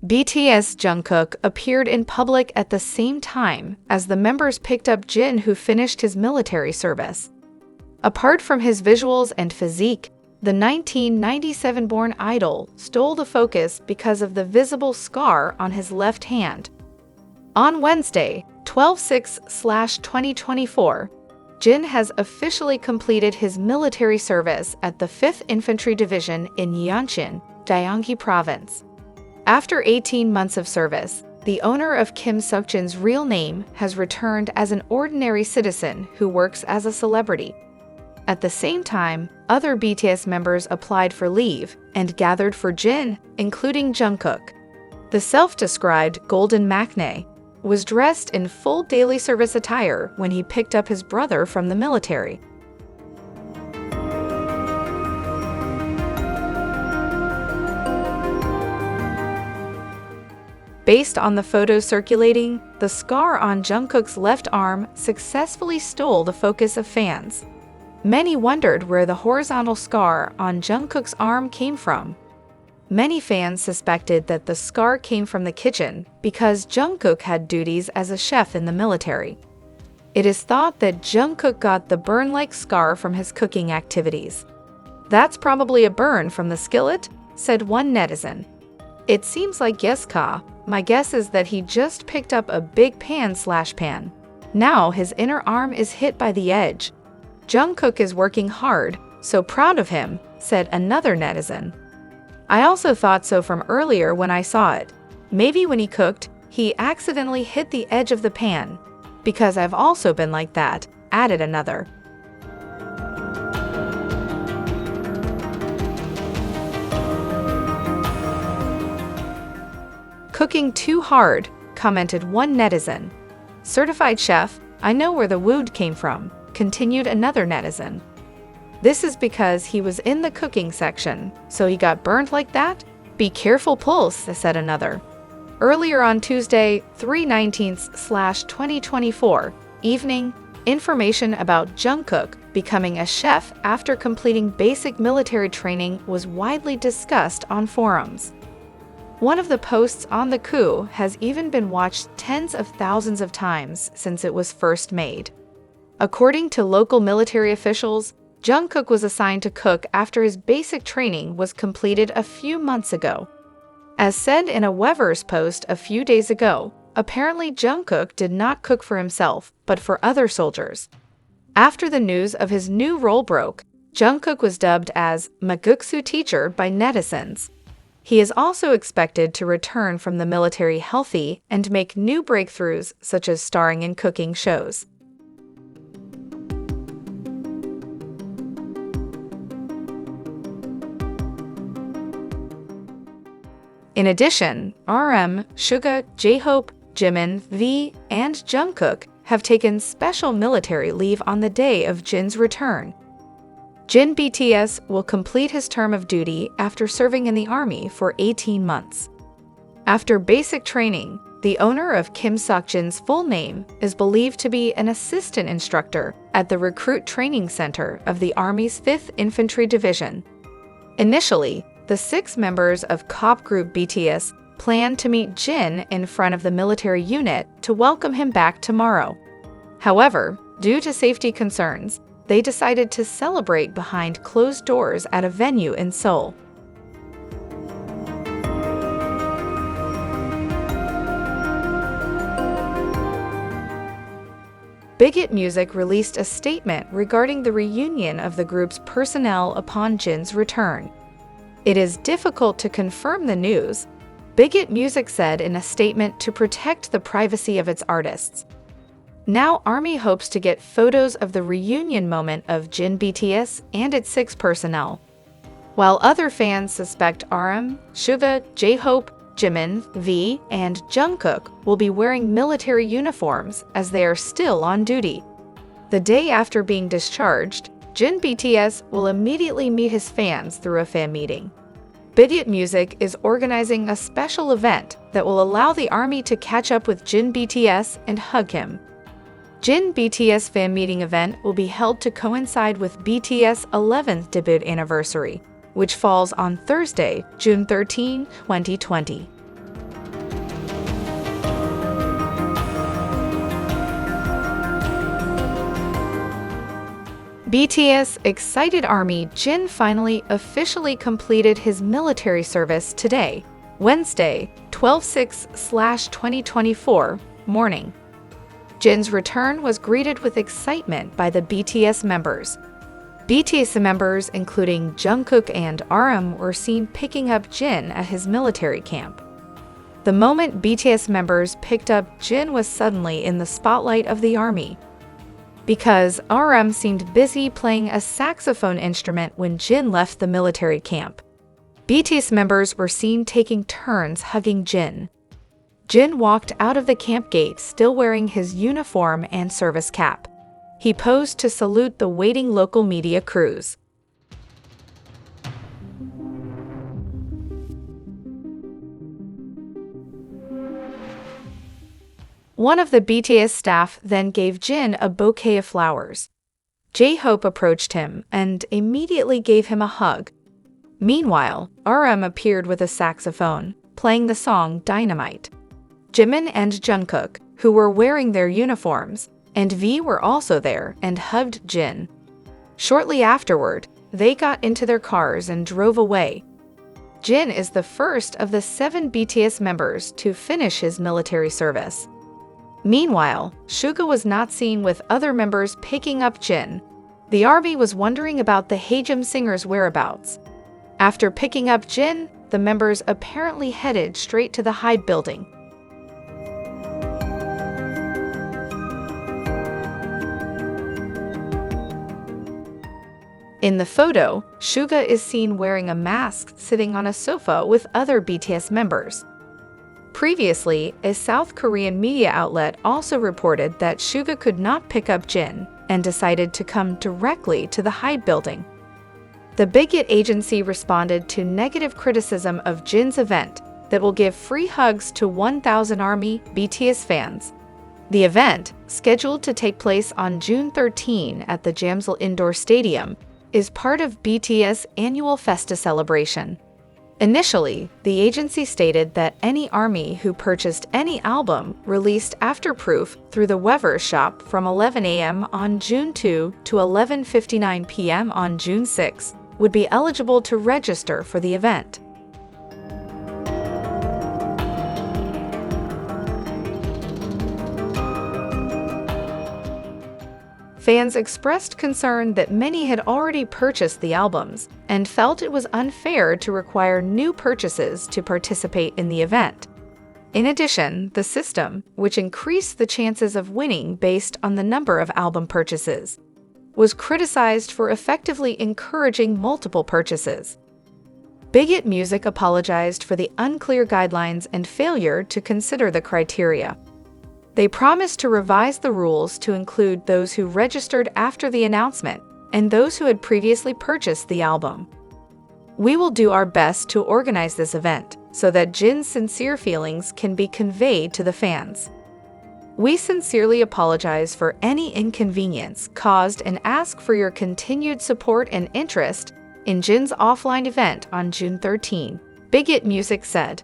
BTS Jungkook appeared in public at the same time as the members picked up Jin, who finished his military service. Apart from his visuals and physique, the 1997-born idol stole the focus because of the visible scar on his left hand. On Wednesday, 12/6/2024, Jin has officially completed his military service at the 5th Infantry Division in Yeonchin, Gyeonggi Province. After 18 months of service, the owner of Kim Seokjin's real name has returned as an ordinary citizen who works as a celebrity. At the same time, other BTS members applied for leave and gathered for Jin, including Jungkook. The self-described Golden Maknae was dressed in full daily service attire when he picked up his brother from the military. Based on the photos circulating, the scar on Jungkook's left arm successfully stole the focus of fans. Many wondered where the horizontal scar on Jungkook's arm came from. Many fans suspected that the scar came from the kitchen because Jungkook had duties as a chef in the military. It is thought that Jungkook got the burn-like scar from his cooking activities. "That's probably a burn from the skillet," said one netizen. "It seems like yes, Ka. My guess is that he just picked up a big pan/pan. Now his inner arm is hit by the edge. Jungkook is working hard, so proud of him," said another netizen. "I also thought so from earlier when I saw it. Maybe when he cooked, he accidentally hit the edge of the pan. Because I've also been like that," added another. "Cooking too hard," commented one netizen. "Certified chef, I know where the wood came from," continued another netizen. "This is because he was in the cooking section, so he got burned like that? Be careful, Pulse," said another. Earlier on Tuesday, 3/19/2024 evening, information about Jungkook becoming a chef after completing basic military training was widely discussed on forums. One of the posts on the coup has even been watched tens of thousands of times since it was first made. According to local military officials, Jungkook was assigned to cook after his basic training was completed a few months ago. As said in a Weverse post a few days ago, apparently Jungkook did not cook for himself, but for other soldiers. After the news of his new role broke, Jungkook was dubbed as Maguksu teacher by netizens. He is also expected to return from the military healthy and make new breakthroughs, such as starring in cooking shows. In addition, RM, Suga, J-Hope, Jimin, V, and Jungkook have taken special military leave on the day of Jin's return. Jin BTS will complete his term of duty after serving in the army for 18 months. After basic training, the owner of Kim Seokjin's full name is believed to be an assistant instructor at the Recruit Training Center of the Army's 5th Infantry Division. Initially, the 6 members of Cop Group BTS planned to meet Jin in front of the military unit to welcome him back tomorrow. However, due to safety concerns, they decided to celebrate behind closed doors at a venue in Seoul. Bigot Music released a statement regarding the reunion of the group's personnel upon Jin's return. "It is difficult to confirm the news," Bigot Music said in a statement, to protect the privacy of its artists. Now ARMY hopes to get photos of the reunion moment of Jin BTS and its 6 personnel. While other fans suspect RM, Suga, J-Hope, Jimin, V, and Jungkook will be wearing military uniforms as they are still on duty. The day after being discharged, Jin BTS will immediately meet his fans through a fan meeting. Bigot Music is organizing a special event that will allow the ARMY to catch up with Jin BTS and hug him. Jin BTS fan meeting event will be held to coincide with BTS' 11th debut anniversary, which falls on Thursday, June 13, 2020. BTS excited ARMY Jin finally officially completed his military service today, Wednesday, 12/6/2024 morning. Jin's return was greeted with excitement by the BTS members. BTS members, including Jungkook and RM, were seen picking up Jin at his military camp. The moment BTS members picked up Jin was suddenly in the spotlight of the ARMY, because RM seemed busy playing a saxophone instrument when Jin left the military camp. BTS members were seen taking turns hugging Jin. Jin walked out of the camp gate still wearing his uniform and service cap. He posed to salute the waiting local media crews. One of the BTS staff then gave Jin a bouquet of flowers. J-Hope approached him and immediately gave him a hug. Meanwhile, RM appeared with a saxophone, playing the song Dynamite. Jimin and Jungkook, who were wearing their uniforms, and V were also there and hugged Jin. Shortly afterward, they got into their cars and drove away. Jin is the first of the 7 BTS members to finish his military service. Meanwhile, Suga was not seen with other members picking up Jin. The ARMY was wondering about the Haejim singer's whereabouts. After picking up Jin, the members apparently headed straight to the Hyde building. In the photo, Suga is seen wearing a mask sitting on a sofa with other BTS members. Previously, a South Korean media outlet also reported that Suga could not pick up Jin and decided to come directly to the Hyde building. The Bigot agency responded to negative criticism of Jin's event that will give free hugs to 1,000 ARMY BTS fans. The event, scheduled to take place on June 13 at the Jamsil Indoor Stadium, is part of BTS' annual Festa celebration. Initially, the agency stated that any ARMY who purchased any album released after Proof through the Weverse shop from 11 a.m. on June 2 to 11:59 p.m. on June 6 would be eligible to register for the event. Fans expressed concern that many had already purchased the albums and felt it was unfair to require new purchases to participate in the event. In addition, the system, which increased the chances of winning based on the number of album purchases, was criticized for effectively encouraging multiple purchases. Bigot Music apologized for the unclear guidelines and failure to consider the criteria. They promised to revise the rules to include those who registered after the announcement and those who had previously purchased the album. We will do our best to organize this event so that Jin's sincere feelings can be conveyed to the fans. We sincerely apologize for any inconvenience caused and ask for your continued support and interest in Jin's offline event on June 13, Bigot Music said.